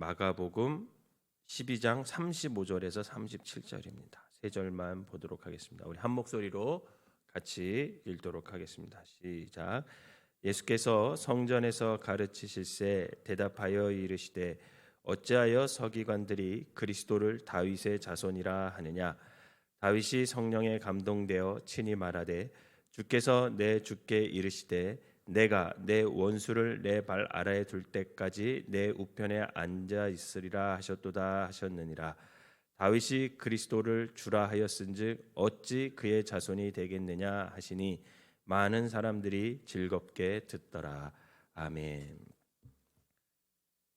마가복음 12장 35절에서 37절입니다. 세 절만 보도록 하겠습니다. 우리 한 목소리로 같이 읽도록 하겠습니다. 시작. 예수께서 성전에서 가르치실새 대답하여 이르시되 어찌하여 서기관들이 그리스도를 다윗의 자손이라 하느냐. 다윗이 성령에 감동되어 친히 말하되 주께서 내 주께 이르시되 내가 내 원수를 내 발 아래에 둘 때까지 내 우편에 앉아 있으리라 하셨도다 하셨느니라. 다윗이 그리스도를 주라 하였은즉 어찌 그의 자손이 되겠느냐 하시니 많은 사람들이 즐겁게 듣더라. 아멘.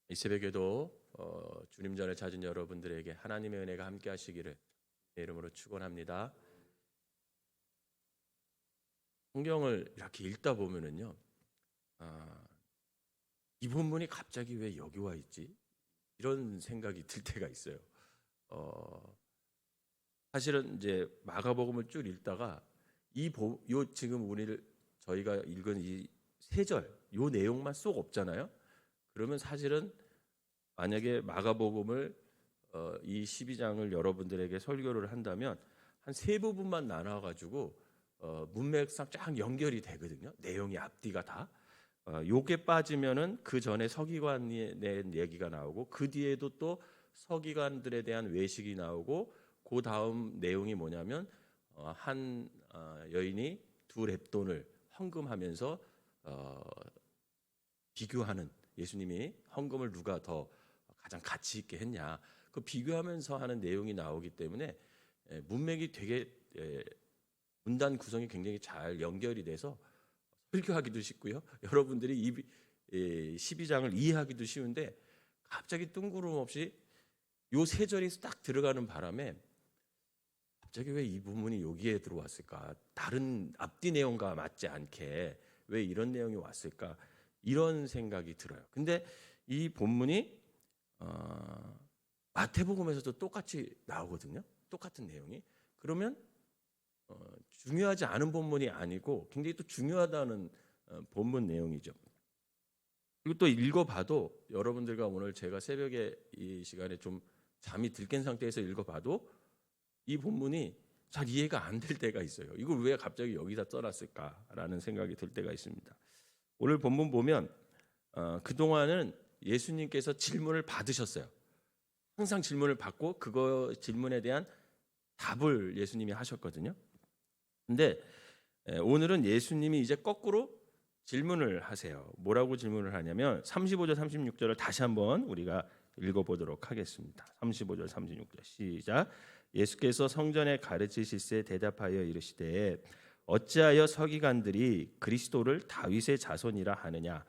이 새벽에도 주님 전에 찾은 여러분들에게 하나님의 은혜가 함께 하시기를 내 이름으로 축원합니다. 성경을 이렇게 읽다 보면은요, 이 본문이 갑자기 왜 여기 와 있지? 이런 생각이 들 때가 있어요. 사실은 이제 마가복음을 쭉 읽다가 요 지금 저희가 읽은 이 세 절, 요 내용만 쏙 없잖아요. 그러면 사실은 만약에 마가복음을 이 12장을 여러분들에게 설교를 한다면 한 세 부분만 나눠 가지고 문맥상 쫙 연결이 되거든요. 내용이 앞뒤가 다. 요게 빠지면은 그 전에 서기관에 대한 얘기가 나오고 그 뒤에도 또 서기관들에 대한 외식이 나오고 그 다음 내용이 뭐냐면 한 여인이 두 렙돈을 헌금하면서 비교하는, 예수님이 헌금을 누가 더 가장 가치 있게 했냐 그 비교하면서 하는 내용이 나오기 때문에 문맥이 되게 문단 구성이 굉장히 잘 연결이 돼서 설교하기도 쉽고요. 여러분들이 이 12장을 이해하기도 쉬운데 갑자기 뜬구름없이 요 세 절이 딱 들어가는 바람에 갑자기 왜 이 부분이 여기에 들어왔을까? 다른 앞뒤 내용과 맞지 않게 왜 이런 내용이 왔을까? 이런 생각이 들어요. 근데 이 본문이 마태복음에서도 똑같이 나오거든요. 똑같은 내용이. 그러면 중요하지 않은 본문이 아니고 굉장히 또 중요하다는 본문 내용이죠. 그리고 또 읽어봐도 여러분들과 오늘 제가 새벽에 이 시간에 좀 잠이 들깬 상태에서 읽어봐도 이 본문이 잘 이해가 안 될 때가 있어요. 이걸 왜 갑자기 여기다 써놨을까라는 생각이 들 때가 있습니다. 오늘 본문 보면 그동안은 예수님께서 질문을 받으셨어요. 항상 질문을 받고 그거 질문에 대한 답을 예수님이 하셨거든요. 근데 오늘은 예수님이 이제 거꾸로 질문을 하세요. 뭐라고 질문을 하냐면 35절 36절을 다시 한번 우리가 읽어보도록 하겠습니다. 35절 36절 시작. 예수께서 성전에 가르치실새 대답하여 이르시되 어찌하여 서기관들이 그리스도를 다윗의 자손이라 하느냐.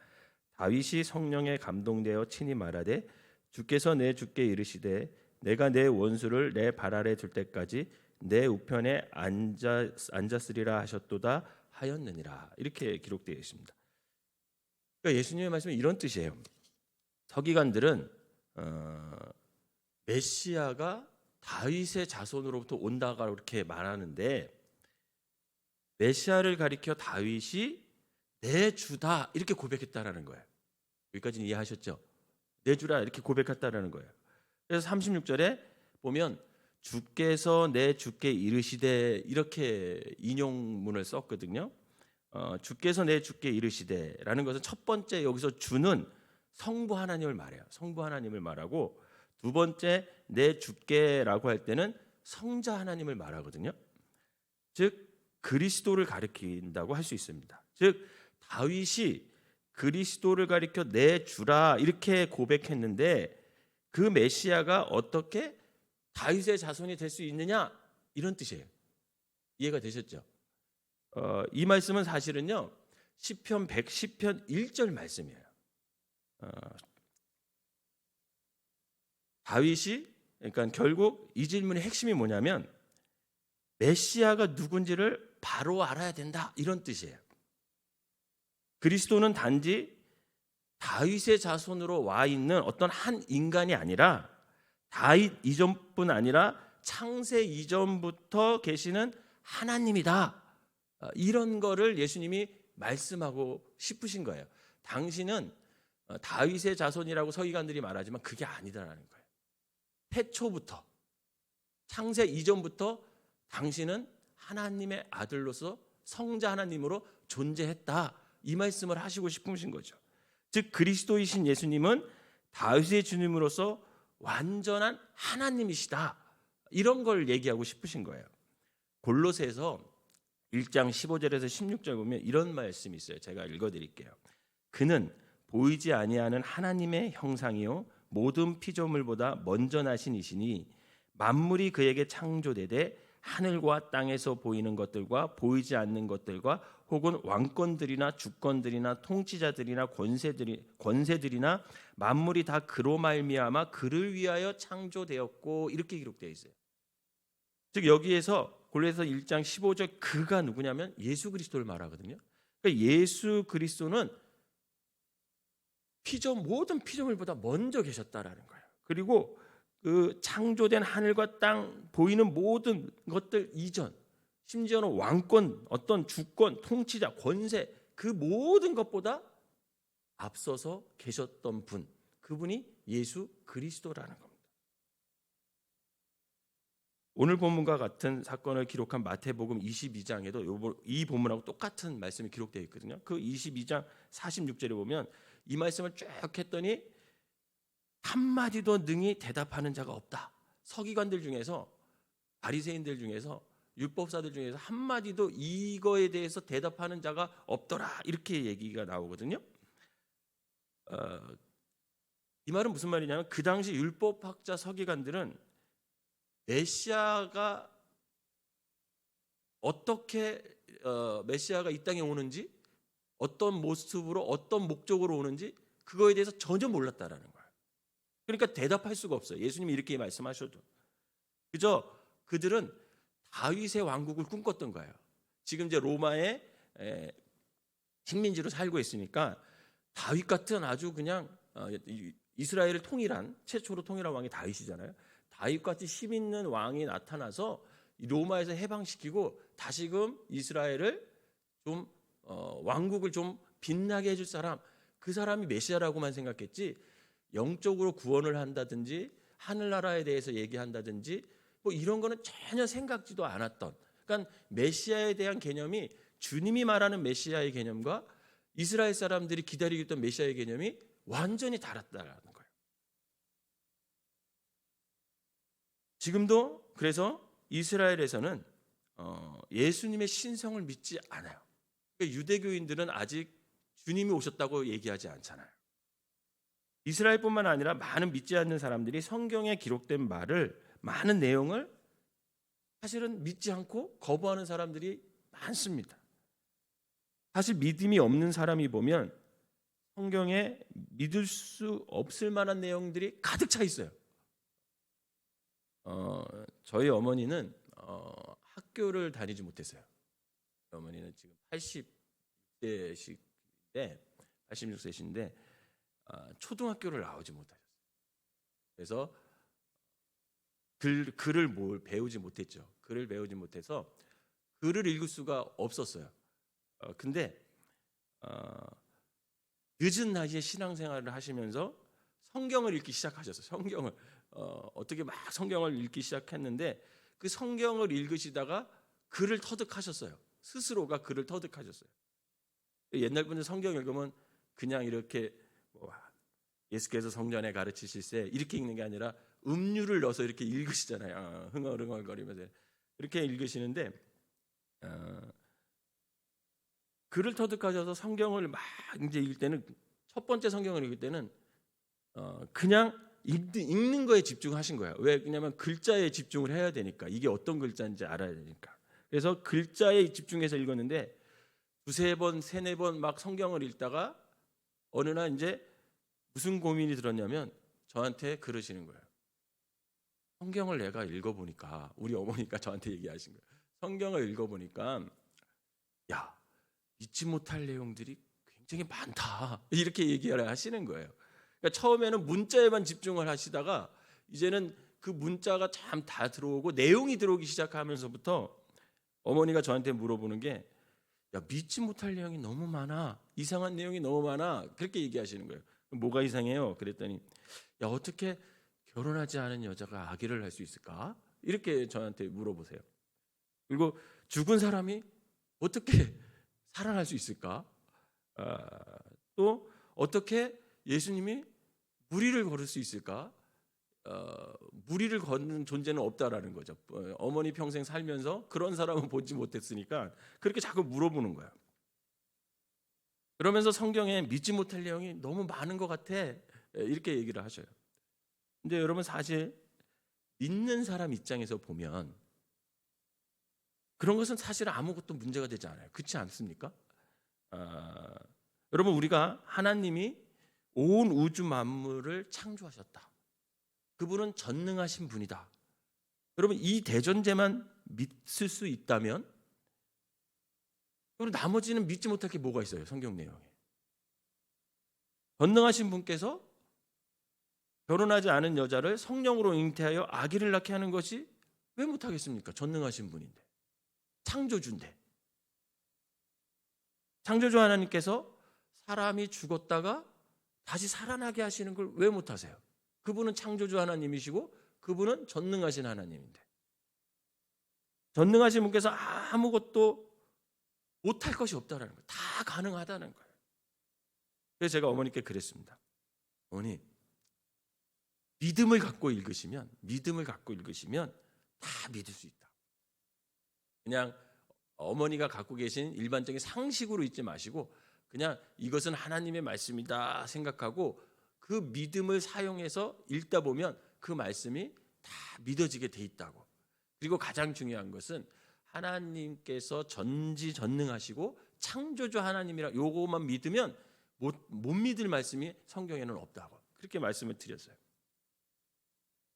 다윗이 성령에 감동되어 친히 말하되 주께서 내 주께 이르시되 내가 내 원수를 내 발 아래 둘 때까지 내 우편에 앉았으리라 하셨도다 하였느니라. 이렇게 기록되어 있습니다. 그러니까 예수님의 말씀은 이런 뜻이에요. 서기관들은 메시아가 다윗의 자손으로부터 온다고 이렇게 말하는데 메시아를 가리켜 다윗이 내 주다 이렇게 고백했다라는 거예요. 여기까지는 이해하셨죠? 내 주라 이렇게 고백했다라는 거예요. 그래서 36절에 보면 주께서 내 주께 이르시되 이렇게 인용문을 썼거든요. 주께서 내 주께 이르시되라는 것은 첫 번째 여기서 주는 성부 하나님을 말해요. 성부 하나님을 말하고 두 번째 내 주께라고 할 때는 성자 하나님을 말하거든요. 즉 그리스도를 가리킨다고 할 수 있습니다. 즉 다윗이 그리스도를 가리켜 내 주라 이렇게 고백했는데 그 메시아가 어떻게 다윗의 자손이 될 수 있느냐 이런 뜻이에요. 이해가 되셨죠? 이 말씀은 사실은요 시편 110편 1절 말씀이에요. 다윗이 그러니까 결국 이 질문의 핵심이 뭐냐면 메시아가 누군지를 바로 알아야 된다 이런 뜻이에요. 그리스도는 단지 다윗의 자손으로 와 있는 어떤 한 인간이 아니라 다윗 이전뿐 아니라 창세 이전부터 계시는 하나님이다. 이런 거를 예수님이 말씀하고 싶으신 거예요. 당신은 다윗의 자손이라고 서기관들이 말하지만 그게 아니다라는 거예요. 태초부터, 창세 이전부터 당신은 하나님의 아들로서 성자 하나님으로 존재했다. 이 말씀을 하시고 싶으신 거죠. 즉 그리스도이신 예수님은 다윗의 주님으로서 완전한 하나님이시다. 이런 걸 얘기하고 싶으신 거예요. 골로새서 1장 15절에서 16절 보면 이런 말씀이 있어요. 제가 읽어드릴게요. 그는 보이지 아니하는 하나님의 형상이요 모든 피조물보다 먼저 나신 이시니 만물이 그에게 창조되되 하늘과 땅에서 보이는 것들과 보이지 않는 것들과 혹은 왕권들이나 주권들이나 통치자들이나 권세들이나 만물이 다 그로 말미암아 그를 위하여 창조되었고 이렇게 기록되어 있어요. 즉 여기에서 골로새서 1장 15절 그가 누구냐면 예수 그리스도를 말하거든요. 그러니까 예수 그리스도는 모든 피조물보다 먼저 계셨다라는 거예요. 그리고 그 창조된 하늘과 땅 보이는 모든 것들 이전, 심지어는 왕권, 어떤 주권, 통치자, 권세 그 모든 것보다 앞서서 계셨던 분, 그분이 예수 그리스도라는 겁니다. 오늘 본문과 같은 사건을 기록한 마태복음 22장에도 이 본문하고 똑같은 말씀이 기록되어 있거든요. 그 22장 46절에 보면 이 말씀을 쭉 했더니 한마디도 능히 대답하는 자가 없다. 서기관들 중에서 바리새인들 중에서 율법사들 중에서 한마디도 이거에 대해서 대답하는 자가 없더라. 이렇게 얘기가 나오거든요. 이 말은 무슨 말이냐면 그 당시 율법학자 서기관들은 메시아가 어떻게 메시아가 이 땅에 오는지 어떤 모습으로 어떤 목적으로 오는지 그거에 대해서 전혀 몰랐다라는 거예요. 그러니까 대답할 수가 없어요. 예수님이 이렇게 말씀하셔도 그저 그들은 다윗의 왕국을 꿈꿨던 거예요. 지금 이제 로마의 식민지로 살고 있으니까 다윗 같은 아주 그냥 이스라엘을 통일한 최초로 통일한 왕이 다윗이잖아요. 다윗같이 힘 있는 왕이 나타나서 로마에서 해방시키고 다시금 이스라엘을 좀 왕국을 좀 빛나게 해줄 사람, 그 사람이 메시아라고만 생각했지 영적으로 구원을 한다든지 하늘나라에 대해서 얘기한다든지 뭐 이런 거는 전혀 생각지도 않았던, 그러니까 메시아에 대한 개념이 주님이 말하는 메시아의 개념과 이스라엘 사람들이 기다리고 있던 메시아의 개념이 완전히 달랐다는 거예요. 지금도 그래서 이스라엘에서는 예수님의 신성을 믿지 않아요. 그러니까 유대교인들은 아직 주님이 오셨다고 얘기하지 않잖아요. 이스라엘뿐만 아니라 많은 믿지 않는 사람들이 성경에 기록된 많은 내용을 사실은 믿지 않고 거부하는 사람들이 많습니다. 사실 믿음이 없는 사람이 보면 성경에 믿을 수 없을 만한 내용들이 가득 차 있어요. 저희 어머니는 학교를 다니지 못했어요. 어머니는 지금 86세신데 초등학교를 나오지 못하셨어요. 그래서 글을 배우지 못했죠. 글을 배우지 못해서 글을 읽을 수가 없었어요. 근데 늦은 나이에 신앙생활을 하시면서 성경을 읽기 시작하셨어요. 성경을 어떻게 막 성경을 읽기 시작했는데 그 성경을 읽으시다가 글을 터득하셨어요. 스스로가 글을 터득하셨어요. 옛날 분들 성경 읽으면 그냥 이렇게 예수께서 성전에 가르치실 때 이렇게 읽는 게 아니라 음료를 넣어서 이렇게 읽으시잖아요. 흥얼흥얼거리면서 이렇게 읽으시는데 글을 터득하셔서 성경을 막 이제 읽을 때는 첫 번째 성경을 읽을 때는 그냥 읽는 거에 집중하신 거예요. 왜? 왜냐하면 글자에 집중을 해야 되니까, 이게 어떤 글자인지 알아야 되니까. 그래서 글자에 집중해서 읽었는데 두세 번, 세네 번 막 성경을 읽다가 어느 날 이제 무슨 고민이 들었냐면 저한테 그러시는 거예요. 성경을 내가 읽어보니까, 우리 어머니가 저한테 얘기하신 거예요. 성경을 읽어보니까 야, 잊지 못할 내용들이 굉장히 많다, 이렇게 얘기를 하시는 거예요. 그러니까 처음에는 문자에만 집중을 하시다가 이제는 그 문자가 참 다 들어오고 내용이 들어오기 시작하면서부터 어머니가 저한테 물어보는 게, 야, 믿지 못할 내용이 너무 많아, 이상한 내용이 너무 많아, 그렇게 얘기하시는 거예요. 뭐가 이상해요? 그랬더니 야, 어떻게 결혼하지 않은 여자가 아기를 낳을 수 있을까? 이렇게 저한테 물어보세요. 그리고 죽은 사람이 어떻게 살아날 수 있을까? 또 어떻게 예수님이 무리를 걸을 수 있을까? 무리를 걷는 존재는 없다라는 거죠. 어머니 평생 살면서 그런 사람은 보지 못했으니까 그렇게 자꾸 물어보는 거야. 그러면서 성경에 믿지 못할 내용이 너무 많은 것 같아, 이렇게 얘기를 하셔요. 근데 여러분, 사실 믿는 사람 입장에서 보면 그런 것은 사실 아무것도 문제가 되지 않아요. 그렇지 않습니까? 여러분, 우리가 하나님이 온 우주 만물을 창조하셨다. 그분은 전능하신 분이다. 여러분, 이 대전제만 믿을 수 있다면 그리고 나머지는 믿지 못할 게 뭐가 있어요? 성경 내용에. 전능하신 분께서 결혼하지 않은 여자를 성령으로 잉태하여 아기를 낳게 하는 것이 왜 못하겠습니까? 전능하신 분인데, 창조주인데. 창조주 하나님께서 사람이 죽었다가 다시 살아나게 하시는 걸 왜 못하세요? 그분은 창조주 하나님이시고 그분은 전능하신 하나님인데, 전능하신 분께서 아무것도 못할 것이 없다는 거예요. 다 가능하다는 거예요. 그래서 제가 어머니께 그랬습니다. 어머니, 믿음을 갖고 읽으시면 다 믿을 수 있다. 그냥 어머니가 갖고 계신 일반적인 상식으로 읽지 마시고 그냥 이것은 하나님의 말씀이다 생각하고 그 믿음을 사용해서 읽다 보면 그 말씀이 다 믿어지게 돼 있다고. 그리고 가장 중요한 것은 하나님께서 전지전능하시고 창조주 하나님이라 요거만 믿으면 못 믿을 말씀이 성경에는 없다고. 그렇게 말씀을 드렸어요.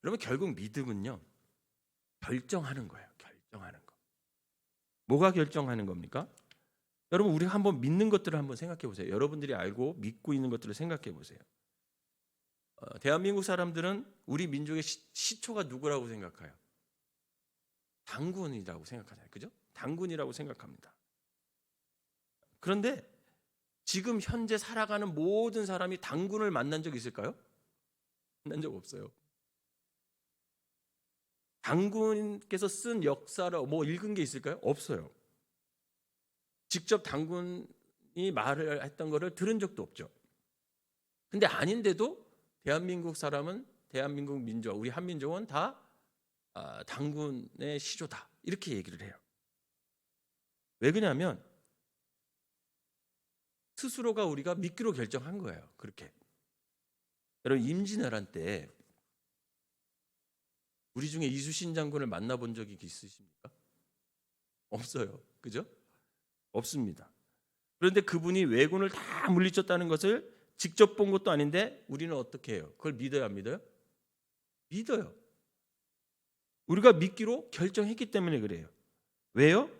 그러면 결국 믿음은요, 결정하는 거예요. 결정하는 거. 뭐가 결정하는 겁니까? 여러분, 우리가 한번 믿는 것들을 한번 생각해 보세요. 여러분들이 알고 믿고 있는 것들을 생각해 보세요. 대한민국 사람들은 우리 민족의 시초가 누구라고 생각해요? 당군이라고 생각하잖아요. 그죠? 당군이라고 생각합니다. 그런데 지금 현재 살아가는 모든 사람이 당군을 만난 적 있을까요? 만난 적 없어요. 당군께서 쓴 역사를 뭐 읽은 게 있을까요? 없어요. 직접 당군이 말을 했던 거를 들은 적도 없죠. 근데 아닌데도 대한민국 사람은, 대한민국 민족, 우리 한민족은 다 당군의 시조다, 이렇게 얘기를 해요. 왜 그러냐면 스스로가 우리가 믿기로 결정한 거예요. 그렇게. 여러분, 임진왜란 때 우리 중에 이수신 장군을 만나본 적이 있으십니까? 없어요. 그죠? 없습니다. 그런데 그분이 왜군을 다 물리쳤다는 것을 직접 본 것도 아닌데 우리는 어떻게 해요? 그걸 믿어야 안 믿어요? 믿어요. 우리가 믿기로 결정했기 때문에 그래요. 왜요?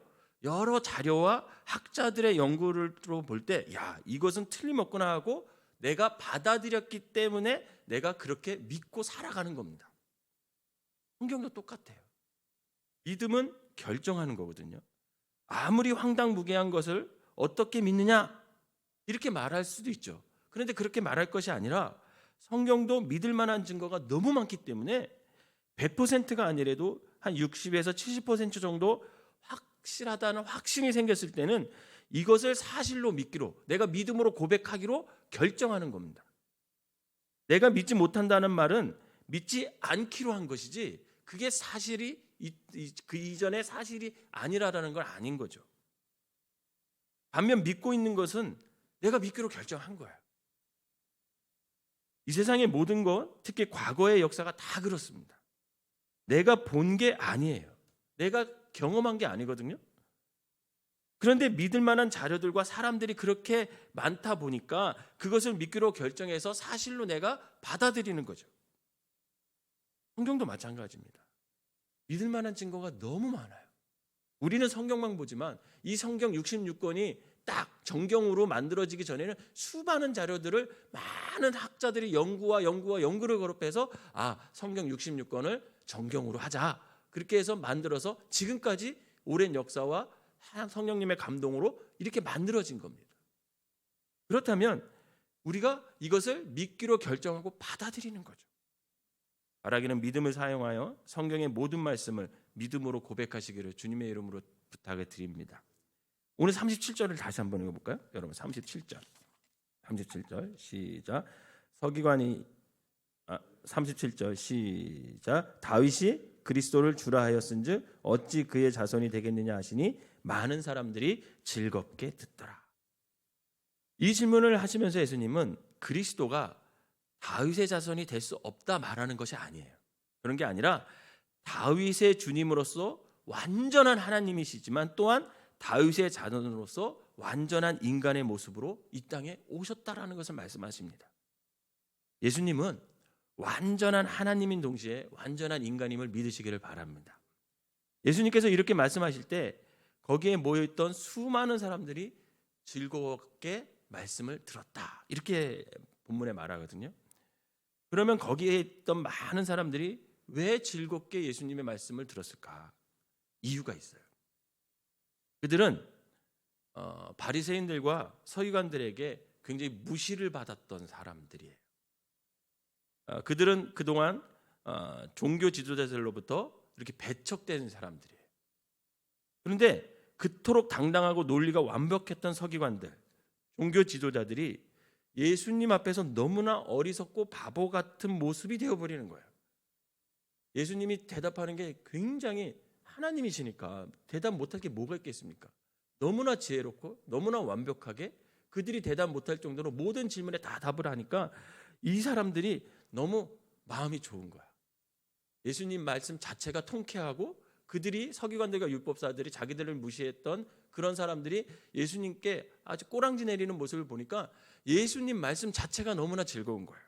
여러 자료와 학자들의 연구를 볼 때, 야, 이것은 틀림없구나 하고 내가 받아들였기 때문에 내가 그렇게 믿고 살아가는 겁니다. 성경도 똑같아요. 믿음은 결정하는 거거든요. 아무리 황당무계한 것을 어떻게 믿느냐, 이렇게 말할 수도 있죠. 그런데 그렇게 말할 것이 아니라 성경도 믿을 만한 증거가 너무 많기 때문에 100%가 아니라도 한 60에서 70% 정도 확실하다는 확신이 생겼을 때는 이것을 사실로 믿기로, 내가 믿음으로 고백하기로 결정하는 겁니다. 내가 믿지 못한다는 말은 믿지 않기로 한 것이지 그게 사실이 그 이전의 사실이 아니라는 건 아닌 거죠. 반면 믿고 있는 것은 내가 믿기로 결정한 거예요. 이 세상의 모든 것, 특히 과거의 역사가 다 그렇습니다. 내가 본 게 아니에요. 내가 경험한 게 아니거든요. 그런데 믿을 만한 자료들과 사람들이 그렇게 많다 보니까 그것을 믿기로 결정해서 사실로 내가 받아들이는 거죠. 성경도 마찬가지입니다. 믿을 만한 증거가 너무 많아요. 우리는 성경만 보지만 이 성경 66권이 딱 정경으로 만들어지기 전에는 수많은 자료들을 많은 학자들이 연구를 거듭해서 성경 66권을 정경으로 하자, 그렇게 해서 만들어서 지금까지 오랜 역사와 성령님의 감동으로 이렇게 만들어진 겁니다. 그렇다면 우리가 이것을 믿기로 결정하고 받아들이는 거죠. 바라기는 믿음을 사용하여 성경의 모든 말씀을 믿음으로 고백하시기를 주님의 이름으로 부탁을 드립니다. 오늘 37절을 다시 한번 읽어볼까요? 여러분 37절 시작. 서기관이 37절 시작. 다윗이 그리스도를 주라 하였은즉 어찌 그의 자손이 되겠느냐 하시니 많은 사람들이 즐겁게 듣더라. 이 질문을 하시면서 예수님은 그리스도가 다윗의 자손이 될 수 없다 말하는 것이 아니에요. 그런 게 아니라 다윗의 주님으로서 완전한 하나님이시지만 또한 다윗의 자손으로서 완전한 인간의 모습으로 이 땅에 오셨다라는 것을 말씀하십니다. 예수님은 완전한 하나님인 동시에 완전한 인간임을 믿으시기를 바랍니다. 예수님께서 이렇게 말씀하실 때 거기에 모여있던 수많은 사람들이 즐겁게 말씀을 들었다, 이렇게 본문에 말하거든요. 그러면 거기에 있던 많은 사람들이 왜 즐겁게 예수님의 말씀을 들었을까? 이유가 있어요. 그들은 바리새인들과 서기관들에게 굉장히 무시를 받았던 사람들이에요. 그들은 그동안 종교 지도자들로부터 이렇게 배척된 사람들이에요. 그런데 그토록 당당하고 논리가 완벽했던 서기관들, 종교 지도자들이 예수님 앞에서 너무나 어리석고 바보 같은 모습이 되어버리는 거예요. 예수님이 대답하는 게 굉장히 하나님이시니까 대답 못할 게 뭐가 있겠습니까? 너무나 지혜롭고 너무나 완벽하게 그들이 대답 못할 정도로 모든 질문에 다 답을 하니까 이 사람들이 너무 마음이 좋은 거야. 예수님 말씀 자체가 통쾌하고 그들이 서기관들과 율법사들이 자기들을 무시했던 그런 사람들이 예수님께 아주 꼬랑지 내리는 모습을 보니까 예수님 말씀 자체가 너무나 즐거운 거예요.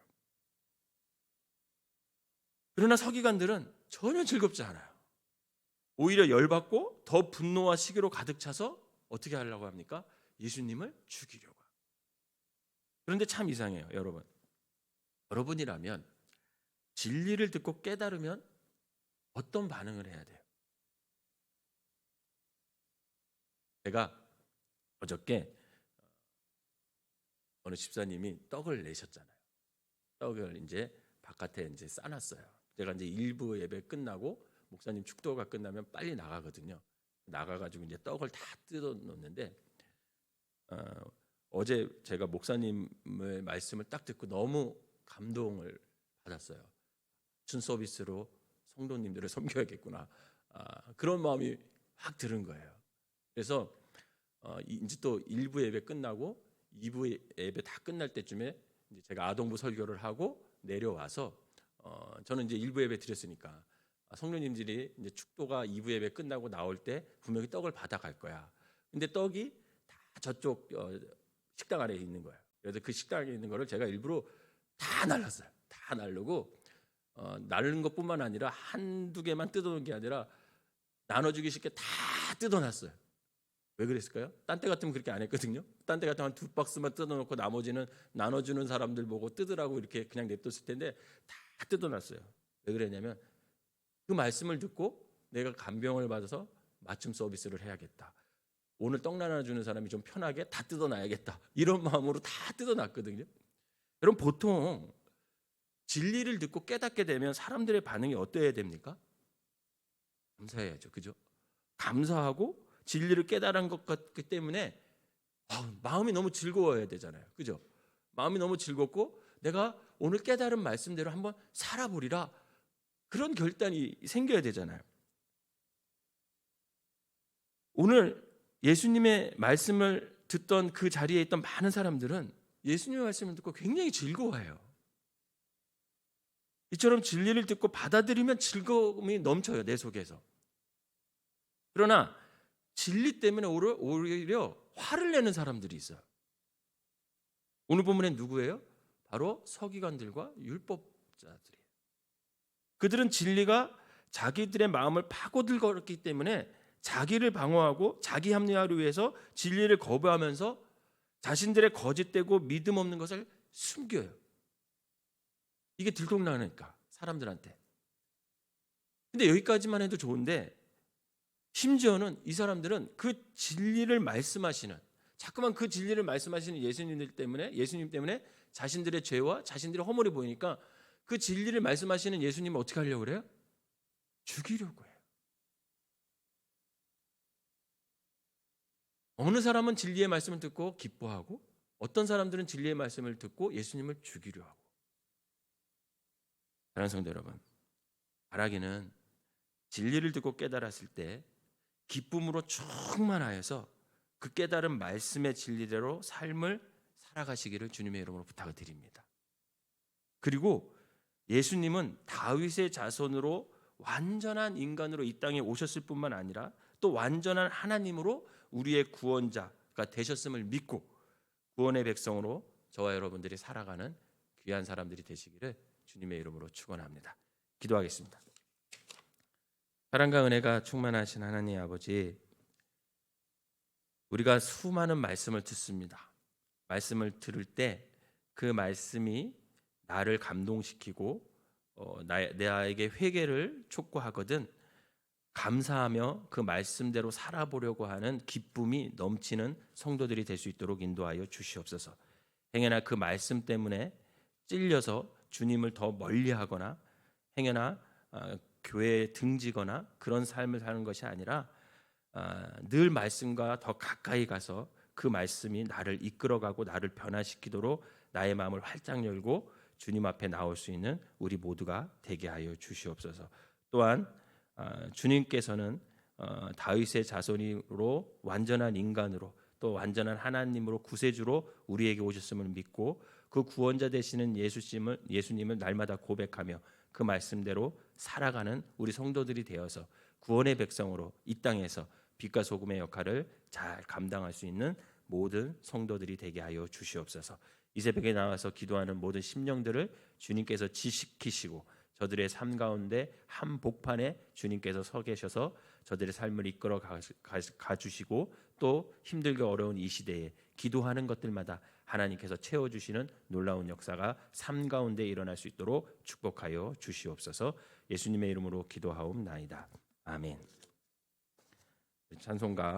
그러나 서기관들은 전혀 즐겁지 않아요. 오히려 열받고 더 분노와 시기로 가득 차서 어떻게 하려고 합니까? 예수님을 죽이려고. 그런데 참 이상해요, 여러분. 여러분이라면 진리를 듣고 깨달으면 어떤 반응을 해야 돼요? 제가 어저께 어느 집사님이 떡을 내셨잖아요. 떡을 이제 바깥에 이제 싸놨어요. 제가 이제 일부 예배 끝나고 목사님 축도가 끝나면 빨리 나가거든요. 나가가지고 이제 떡을 다 뜯어 놓는데 어제 제가 목사님의 말씀을 딱 듣고 너무 감동을 받았어요. 준 서비스로 성도님들을 섬겨야겠구나. 그런 마음이 확 드는 거예요. 그래서 이제 또 1부 예배 끝나고 2부 예배 다 끝날 때쯤에 이제 제가 아동부 설교를 하고 내려와서 저는 이제 1부 예배 드렸으니까 성도님들이 이제 축도가 2부 예배 끝나고 나올 때 분명히 떡을 받아갈 거야. 근데 떡이 다 저쪽 식당 안에 있는 거예요. 그래서 그 식당에 있는 거를 제가 일부러 다 날랐어요. 다 날르고 나르는 것뿐만 아니라 한두 개만 뜯어놓은 게 아니라 나눠주기 쉽게 다 뜯어놨어요. 왜 그랬을까요? 딴 때 같으면 그렇게 안 했거든요. 딴 때 같으면 한 2박스만 뜯어놓고 나머지는 나눠주는 사람들 보고 뜯으라고 이렇게 그냥 냅뒀을 텐데 다 뜯어놨어요. 왜 그랬냐면 그 말씀을 듣고 내가 간병을 받아서 맞춤 서비스를 해야겠다. 오늘 떡 나눠주는 사람이 좀 편하게 다 뜯어놔야겠다. 이런 마음으로 다 뜯어놨거든요. 여러분 보통 진리를 듣고 깨닫게 되면 사람들의 반응이 어떠해야 됩니까? 감사해야죠. 그죠? 감사하고 진리를 깨달은 것 같기 때문에 마음이 너무 즐거워야 되잖아요. 그죠? 마음이 너무 즐겁고 내가 오늘 깨달은 말씀대로 한번 살아보리라. 그런 결단이 생겨야 되잖아요. 오늘 예수님의 말씀을 듣던 그 자리에 있던 많은 사람들은 예수님의 말씀을 듣고 굉장히 즐거워해요. 이처럼 진리를 듣고 받아들이면 즐거움이 넘쳐요, 내 속에서. 그러나 진리 때문에 오히려 화를 내는 사람들이 있어요. 오늘 본문엔 누구예요? 바로 서기관들과 율법자들이에요. 그들은 진리가 자기들의 마음을 파고들었기 때문에 자기를 방어하고 자기 합리화를 위해서 진리를 거부하면서 자신들의 거짓되고 믿음 없는 것을 숨겨요. 이게 들통나니까 사람들한테. 근데 여기까지만 해도 좋은데 심지어는 이 사람들은 그 진리를 말씀하시는, 자꾸만 그 진리를 말씀하시는 예수님 때문에 자신들의 죄와 자신들의 허물이 보이니까 그 진리를 말씀하시는 예수님은 어떻게 하려고 그래요? 죽이려고 해요. 어느 사람은 진리의 말씀을 듣고 기뻐하고 어떤 사람들은 진리의 말씀을 듣고 예수님을 죽이려 하고. 사랑하는 성도 여러분, 바라기는 진리를 듣고 깨달았을 때 기쁨으로 충만하여서 그 깨달은 말씀의 진리대로 삶을 살아가시기를 주님의 이름으로 부탁을 드립니다. 그리고 예수님은 다윗의 자손으로 완전한 인간으로 이 땅에 오셨을 뿐만 아니라 또 완전한 하나님으로 우리의 구원자가 되셨음을 믿고 구원의 백성으로 저와 여러분들이 살아가는 귀한 사람들이 되시기를 주님의 이름으로 축원합니다. 기도하겠습니다. 사랑과 은혜가 충만하신 하나님 아버지, 우리가 수많은 말씀을 듣습니다. 말씀을 들을 때 그 말씀이 나를 감동시키고 나에게 회개를 촉구하거든 감사하며 그 말씀대로 살아보려고 하는 기쁨이 넘치는 성도들이 될 수 있도록 인도하여 주시옵소서. 행여나 그 말씀 때문에 찔려서 주님을 더 멀리하거나 행여나 교회에 등지거나 그런 삶을 사는 것이 아니라 늘 말씀과 더 가까이 가서 그 말씀이 나를 이끌어가고 나를 변화시키도록 나의 마음을 활짝 열고 주님 앞에 나올 수 있는 우리 모두가 되게 하여 주시옵소서. 또한 주님께서는 다윗의 자손으로 완전한 인간으로 또 완전한 하나님으로 구세주로 우리에게 오셨음을 믿고 그 구원자 되시는 예수님을 날마다 고백하며 그 말씀대로 살아가는 우리 성도들이 되어서 구원의 백성으로 이 땅에서 빛과 소금의 역할을 잘 감당할 수 있는 모든 성도들이 되게 하여 주시옵소서. 이 새벽에 나와서 기도하는 모든 심령들을 주님께서 지식히시고 저들의 삶 가운데 한 복판에 주님께서 서 계셔서 저들의 삶을 이끌어 가주시고 또 힘들고 어려운 이 시대에 기도하는 것들마다 하나님께서 채워주시는 놀라운 역사가 삶 가운데 일어날 수 있도록 축복하여 주시옵소서. 예수님의 이름으로 기도하옵나이다. 아멘. 찬송가